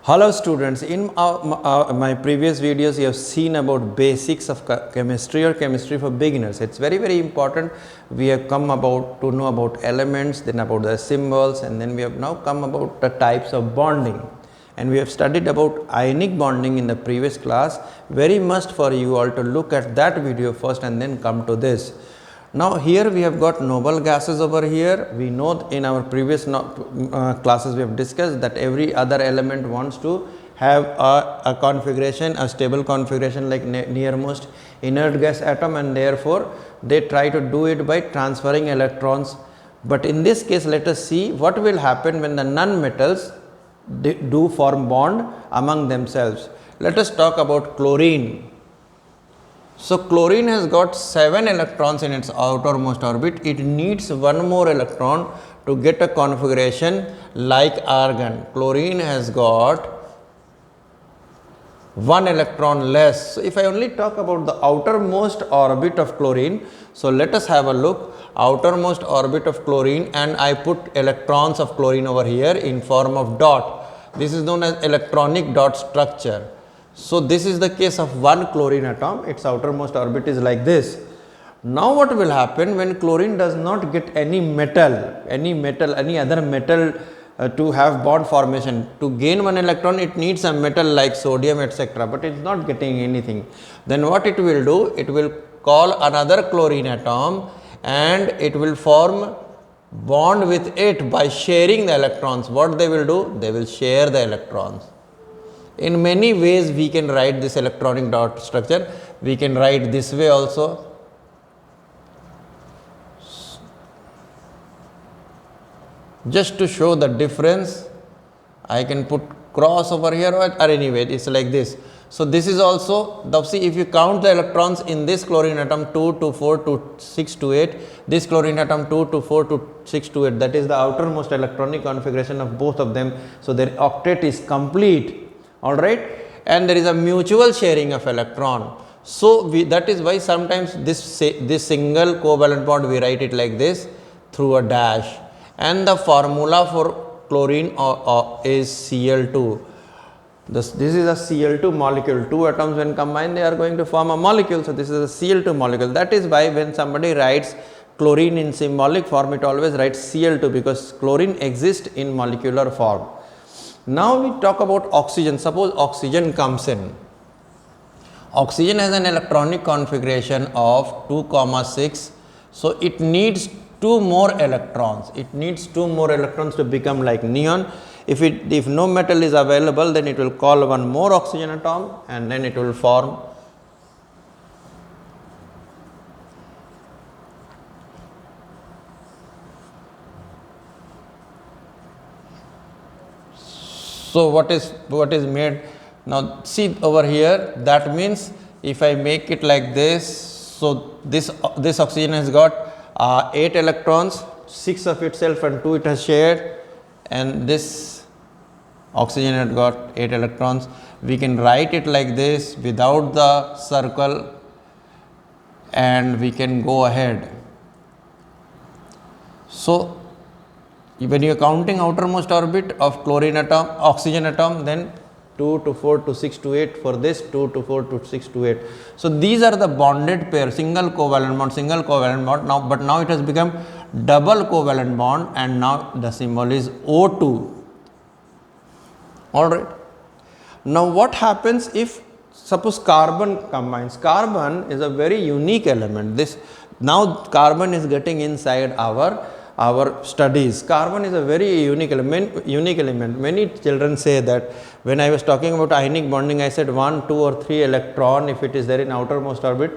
Hello students, in my previous videos you have seen about basics of chemistry or chemistry for beginners. It's very important. We have come about to know about elements, then about the symbols, and then we have now come about the types of bonding. And we have studied about ionic bonding in the previous class. Very must for you all to look at that video first and then come to this. Now here we have got noble gases over here. We know in our previous classes we have discussed that every other element wants to have a configuration, a stable configuration like nearmost inert gas atom, and therefore they try to do it by transferring electrons. But in this case, let us see what will happen when the non-metals do form bond among themselves. Let us talk about chlorine. So chlorine has got 7 electrons in its outermost orbit. It needs one more electron to get a configuration like argon. Chlorine has got 1 electron less. So if I only talk about the outermost orbit of chlorine, so let us have a look. Outermost orbit of chlorine, and I put electrons of chlorine over here in form of dot. This is known as electronic dot structure. So this is the case of one chlorine atom, its outermost orbit is like this. Now what will happen when chlorine does not get any other metal to have bond formation? To gain one electron it needs a metal like sodium, etc., but it is not getting anything. Then what it will do? It will call another chlorine atom and it will form bond with it by sharing the electrons. What they will do? They will share the electrons. In many ways we can write this electronic dot structure. We can write this way also. Just to show the difference, I can put cross over here, or anyway it is like this. So this is also the, see, if you count the electrons in this chlorine atom 2 to 4 to 6 to 8, this chlorine atom 2 to 4 to 6 to 8, that is the outermost electronic configuration of both of them. So their octet is complete. All right, and there is a mutual sharing of electron. So that is why sometimes this single covalent bond we write it like this through a dash, and the formula for chlorine is Cl2. This is a Cl2 molecule. Two atoms when combined they are going to form a molecule. So this is a Cl2 molecule. That is why when somebody writes chlorine in symbolic form, it always writes Cl2, because chlorine exists in molecular form. Now we talk about oxygen. Suppose oxygen comes in. Oxygen has an electronic configuration of 2, 6. So it needs 2 more electrons. It needs 2 more electrons to become like neon. If no metal is available, then it will call one more oxygen atom and then it will form so what is made now? See over here, that means if I make it like this, so this oxygen has got 8 electrons, 6 of itself and 2 it has shared, and this oxygen had got 8 electrons. We can write it like this without the circle and we can go ahead. So when you are counting outermost orbit of chlorine atom, oxygen atom, then 2 to 4 to 6 to 8, for this 2 to 4 to 6 to 8. So these are the bonded pair, single covalent bond, now, but now it has become double covalent bond, and now the symbol is O2. Alright. Now what happens if suppose carbon combines? Carbon is a very unique element. Now carbon is getting inside our studies. Carbon is a very unique element. Many children say that when I was talking about ionic bonding, I said 1, 2 or 3 electron, if it is there in outermost orbit,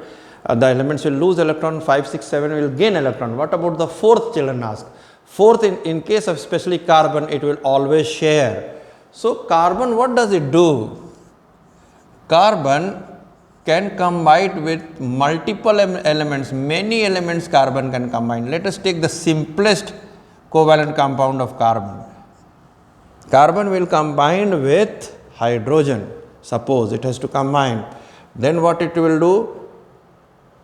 the elements will lose electron, 5, 6, 7 will gain electron. What about the fourth, children ask? Fourth, in case of especially carbon, it will always share. So carbon, what does it do? Carbon can combine with multiple elements, many elements carbon can combine. Let us take the simplest covalent compound of carbon. Carbon will combine with hydrogen. Suppose it has to combine. Then what it will do?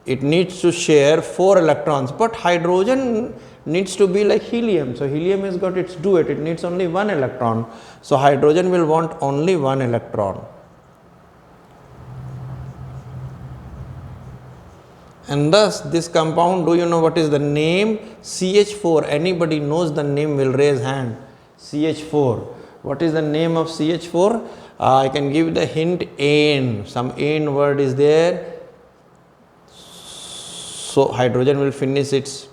It needs to share 4 electrons, but hydrogen needs to be like helium. So helium has got its duet, it needs only one electron. So hydrogen will want only one electron. And thus this compound, do you know what is the name? CH4. Anybody knows the name will raise hand. CH4. What is the name of CH4? I can give the hint, ane. Some ane word is there. So hydrogen will finish its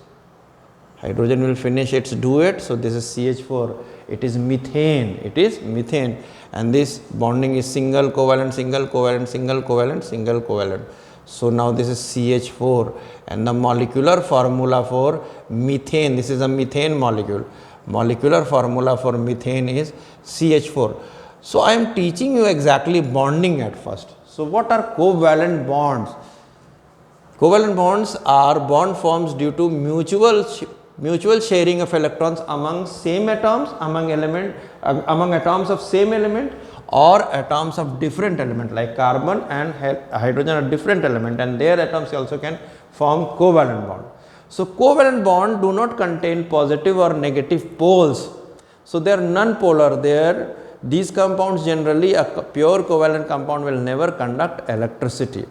duet. So this is CH4. It is methane. It is methane. And this bonding is single covalent, single covalent, single covalent, single covalent. So now this is CH4, and the molecular formula for methane, this is a methane molecule. Molecular formula for methane is CH4. So I am teaching you exactly bonding at first. So what are covalent bonds? Covalent bonds are bond forms due to mutual sharing of electrons among same atoms, among atoms of same element, or atoms of different element, like carbon and hydrogen are different element, and their atoms also can form covalent bond. So covalent bond do not contain positive or negative poles. So they are non-polar. These compounds, generally a pure covalent compound will never conduct electricity.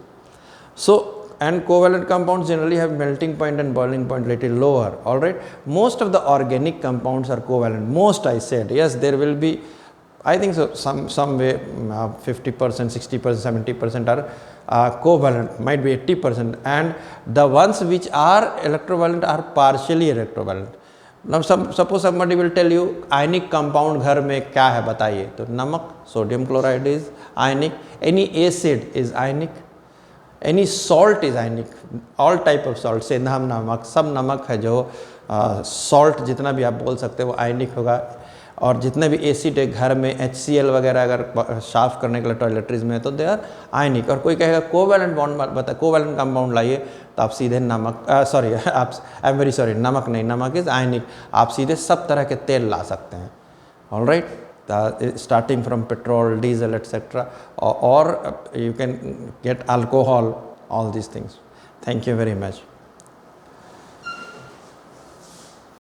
So, and covalent compounds generally have melting point and boiling point little lower. All right. Most of the organic compounds are covalent. Most, I said. Yes, there will be, I think so, some way 50%, 60%, 70% are covalent, might be 80%, and the ones which are electrovalent are partially electrovalent. Now suppose somebody will tell you ionic compound घर में क्या है बताइए, तो नमक, sodium chloride is ionic, any acid is ionic, any salt is ionic, all type of salt, सेंधा नमक, सब नमक है जो salt जितना भी आप बोल सकते हो वो ionic होगा. और जितने भी एसिड है घर में HCl वगैरह अगर साफ करने के लिए टॉयलेटरीज में, तो दे आर आयनिक. और कोई कहेगा कोवैलेंट बॉन्ड बता, कोवैलेंट कंपाउंड लाइए, तो आप सीधे नमक, सॉरी आप, आई एम वेरी सॉरी, नमक नहीं, नमक इज आयनिक. आप सीधे सब तरह के तेल ला सकते हैं. All right, starting from petrol, diesel etcetera, और you can get alcohol, all these things. Thank you very much.